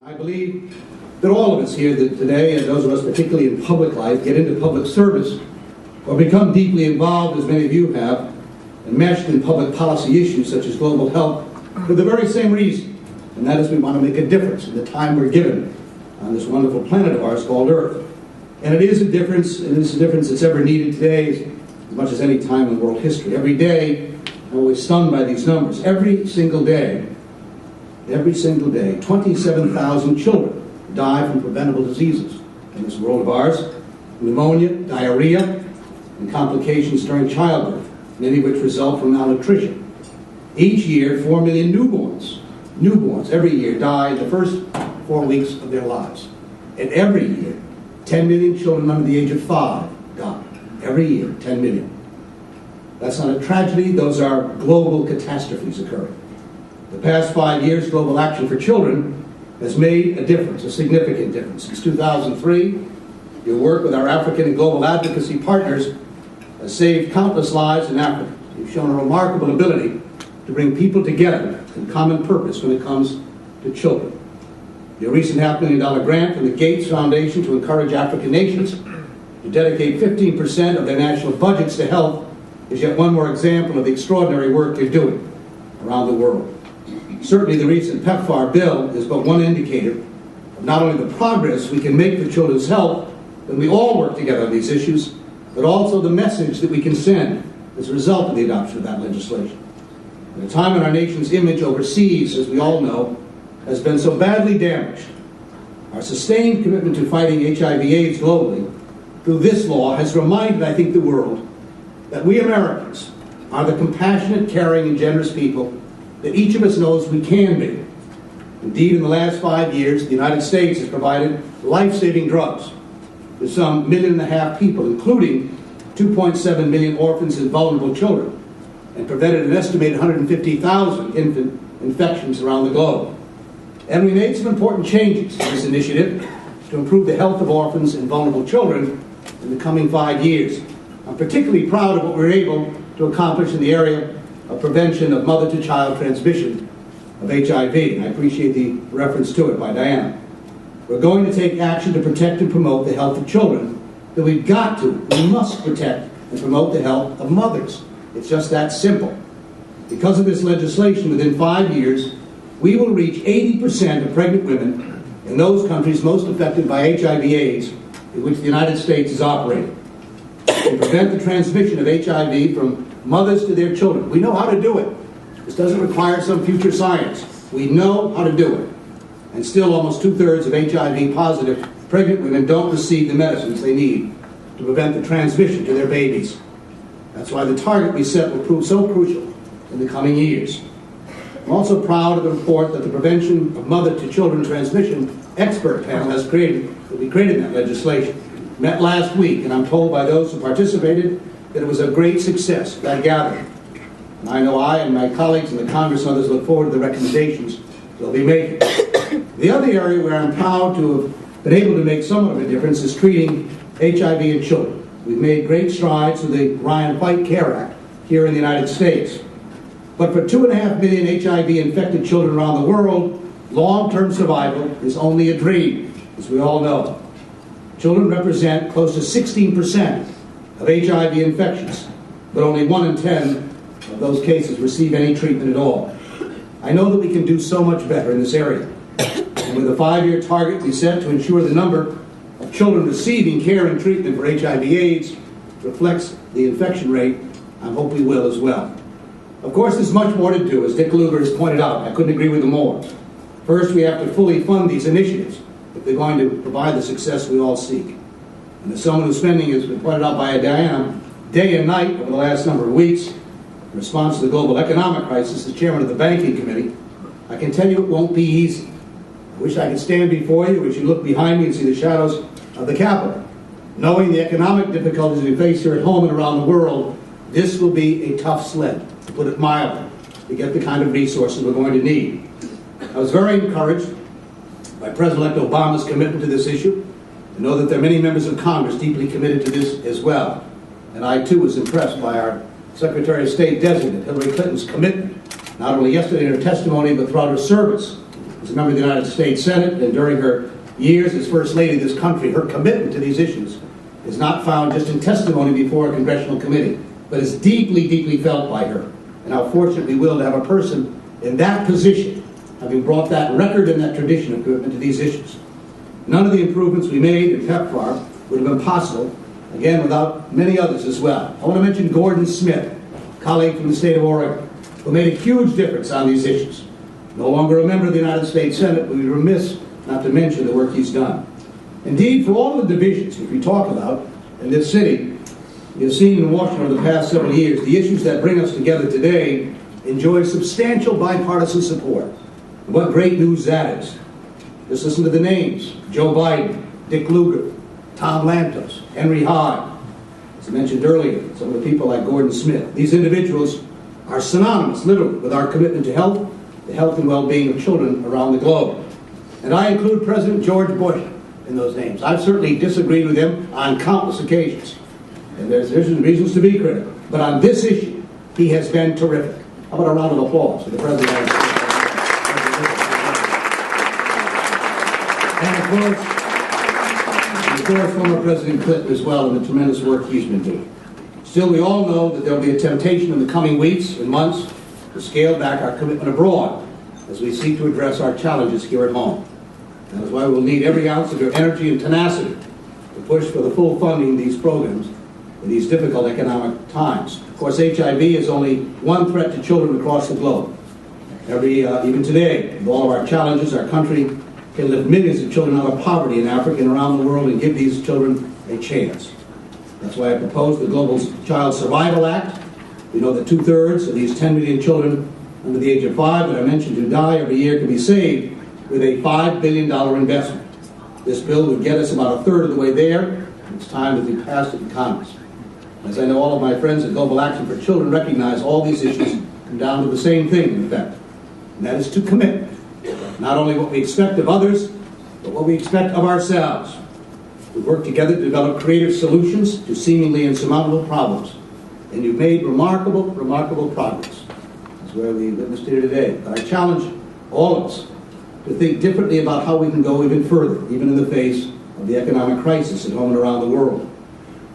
I believe that all of us here today, and those of us particularly in public life, get into public service or become deeply involved, as many of you have, and meshed in public policy issues such as global health for the very same reason, and that is we want to make a difference in the time we're given on this wonderful planet of ours called Earth. And it is a difference, and it is a difference that's ever needed today as much as any time in world history. Every day, I'm always stunned by these numbers. Every single day, 27,000 children die from preventable diseases in this world of ours. Pneumonia, diarrhea, and complications during childbirth, many of which result from malnutrition. Each year, 4 million newborns every year die in the first 4 weeks of their lives. And every year, 10 million children under the age of 5 die. Every year, 10 million. That's not a tragedy, those are global catastrophes occurring. The past 5 years, Global Action for Children has made a difference, a significant difference. Since 2003, your work with our African and global advocacy partners has saved countless lives in Africa. You've shown a remarkable ability to bring people together in common purpose when it comes to children. Your recent $500 million grant from the Gates Foundation to encourage African nations to dedicate 15% of their national budgets to health is yet one more example of the extraordinary work you're doing around the world. Certainly the recent PEPFAR bill is but one indicator of not only the progress we can make for children's health when we all work together on these issues, but also the message that we can send as a result of the adoption of that legislation. At a time when our nation's image overseas, as we all know, has been so badly damaged, our sustained commitment to fighting HIV/AIDS globally through this law has reminded, I think, the world that we Americans are the compassionate, caring, and generous people that each of us knows we can be. Indeed, in the last 5 years, the United States has provided life-saving drugs to some 1.5 million people, including 2.7 million orphans and vulnerable children, and prevented an estimated 150,000 infant infections around the globe. And we made some important changes to this initiative to improve the health of orphans and vulnerable children in the coming 5 years. I'm particularly proud of what we were able to accomplish in the area of prevention of mother-to-child transmission of HIV. I appreciate the reference to it by Diana. We're going to take action to protect and promote the health of children, that we must protect and promote the health of mothers. It's just that simple. Because of this legislation, within 5 years, we will reach 80% of pregnant women in those countries most affected by HIV/AIDS in which the United States is operating. To prevent the transmission of HIV from mothers to their children. We know how to do it. This doesn't require some future science. We know how to do it. And still almost 2/3 of HIV-positive pregnant women don't receive the medicines they need to prevent the transmission to their babies. That's why the target we set will prove so crucial in the coming years. I'm also proud of the report that the Prevention of Mother-to-Children Transmission Expert Panel has created, that we created that legislation. Met last week, and I'm told by those who participated that it was a great success, that gathering. And I know I and my colleagues in the Congress and others look forward to the recommendations they'll be making. The other area where I'm proud to have been able to make somewhat of a difference is treating HIV in children. We've made great strides with the Ryan White Care Act here in the United States. But for 2.5 million HIV-infected children around the world, long-term survival is only a dream, as we all know. Children represent close to 16% of HIV infections, but only 1 in 10 of those cases receive any treatment at all. I know that we can do so much better in this area. And with a 5-year target we set to ensure the number of children receiving care and treatment for HIV/AIDS reflects the infection rate, I hope we will as well. Of course, there's much more to do, as Dick Lugar has pointed out. I couldn't agree with him more. First, we have to fully fund these initiatives if they're going to provide the success we all seek. And as someone whose spending has been pointed out by Diana, day and night over the last number of weeks, in response to the global economic crisis, as chairman of the Banking Committee, I can tell you it won't be easy. I wish I could stand before you as you look behind me and see the shadows of the Capitol. Knowing the economic difficulties we face here at home and around the world, this will be a tough sled, to put it mildly, to get the kind of resources we're going to need. I was very encouraged by President-elect Obama's commitment to this issue. I know that there are many members of Congress deeply committed to this as well. And I, too, was impressed by our Secretary of State designate, Hillary Clinton's commitment, not only yesterday in her testimony, but throughout her service as a member of the United States Senate, and during her years as First Lady of this country, her commitment to these issues is not found just in testimony before a congressional committee, but is deeply, deeply felt by her. And how fortunate we will to have a person in that position, having brought that record and that tradition of commitment to these issues. None of the improvements we made in PEPFAR would have been possible, again, without many others as well. I want to mention Gordon Smith, a colleague from the state of Oregon, who made a huge difference on these issues. No longer a member of the United States Senate, but we'd be remiss not to mention the work he's done. Indeed, for all of the divisions which we talk about in this city, you've seen in Washington over the past several years, the issues that bring us together today enjoy substantial bipartisan support. And what great news that is. Just listen to the names: Joe Biden, Dick Lugar, Tom Lantos, Henry Hyde. As I mentioned earlier, some of the people like Gordon Smith. These individuals are synonymous, literally, with our commitment to health, the health and well-being of children around the globe. And I include President George Bush in those names. I've certainly disagreed with him on countless occasions, and there's reasons to be critical. But on this issue, he has been terrific. How about a round of applause for the President of the United States? And of course, former President Clinton as well, and the tremendous work he's been doing. Still, we all know that there will be a temptation in the coming weeks and months to scale back our commitment abroad as we seek to address our challenges here at home. That is why we will need every ounce of your energy and tenacity to push for the full funding of these programs in these difficult economic times. Of course, HIV is only one threat to children across the globe. Even today, with all of our challenges, our country can lift millions of children out of poverty in Africa and around the world and give these children a chance. That's why I proposed the Global Child Survival Act. We know that 2/3 of these 10 million children under the age of 5 that I mentioned who die every year can be saved with a $5 billion investment. This bill would get us about a third of the way there. It's time that we passed it in Congress. As I know all of my friends at Global Action for Children recognize, all these issues come down to the same thing, in effect, and that is to commit. Not only what we expect of others, but what we expect of ourselves. We work together to develop creative solutions to seemingly insurmountable problems. And you've made remarkable, remarkable progress. That's where we witnessed here today. But I challenge all of us to think differently about how we can go even further, even in the face of the economic crisis at home and around the world.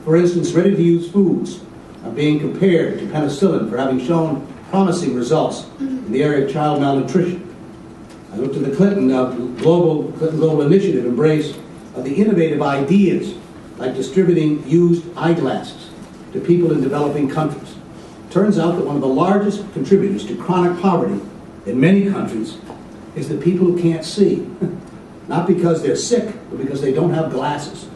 For instance, ready-to-use foods are being compared to penicillin for having shown promising results in the area of child malnutrition. I looked at the Clinton Global Initiative embrace of the innovative ideas like distributing used eyeglasses to people in developing countries. It turns out that one of the largest contributors to chronic poverty in many countries is the people who can't see. Not because they're sick, but because they don't have glasses.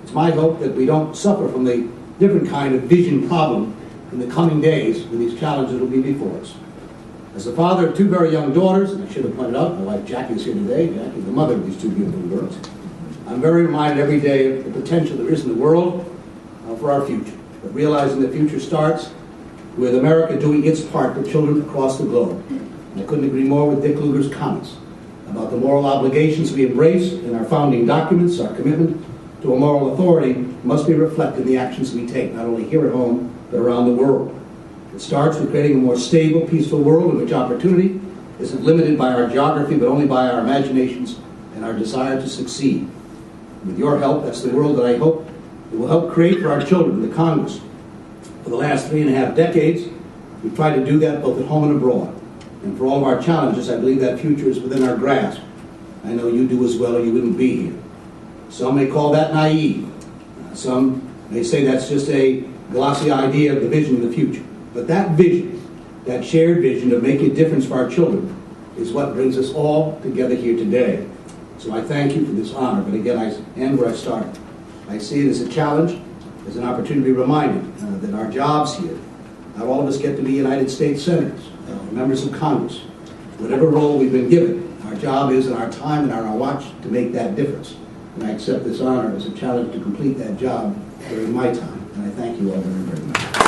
It's my hope that we don't suffer from the different kind of vision problem in the coming days when these challenges will be before us. As the father of two very young daughters, and I should have pointed out, my wife Jackie is here today. Jackie is the mother of these two beautiful girls. I'm very reminded every day of the potential there is in the world for our future. But realizing the future starts with America doing its part for children across the globe. And I couldn't agree more with Dick Lugar's comments about the moral obligations we embrace in our founding documents. Our commitment to a moral authority must be reflected in the actions we take, not only here at home, but around the world. It starts with creating a more stable, peaceful world in which opportunity isn't limited by our geography, but only by our imaginations and our desire to succeed. With your help, that's the world that I hope it will help create for our children in the Congress. For the last 3.5 decades, we've tried to do that both at home and abroad. And for all of our challenges, I believe that future is within our grasp. I know you do as well, or you wouldn't be here. Some may call that naive. Some may say that's just a glossy idea of the vision of the future. But that vision, that shared vision of making a difference for our children, is what brings us all together here today. So I thank you for this honor. But again, I end where I started. I see it as a challenge, as an opportunity to be reminded that our jobs here, not all of us get to be United States senators, members of Congress. Whatever role we've been given, our job is in our time and on our watch to make that difference. And I accept this honor as a challenge to complete that job during my time. And I thank you all very, very much.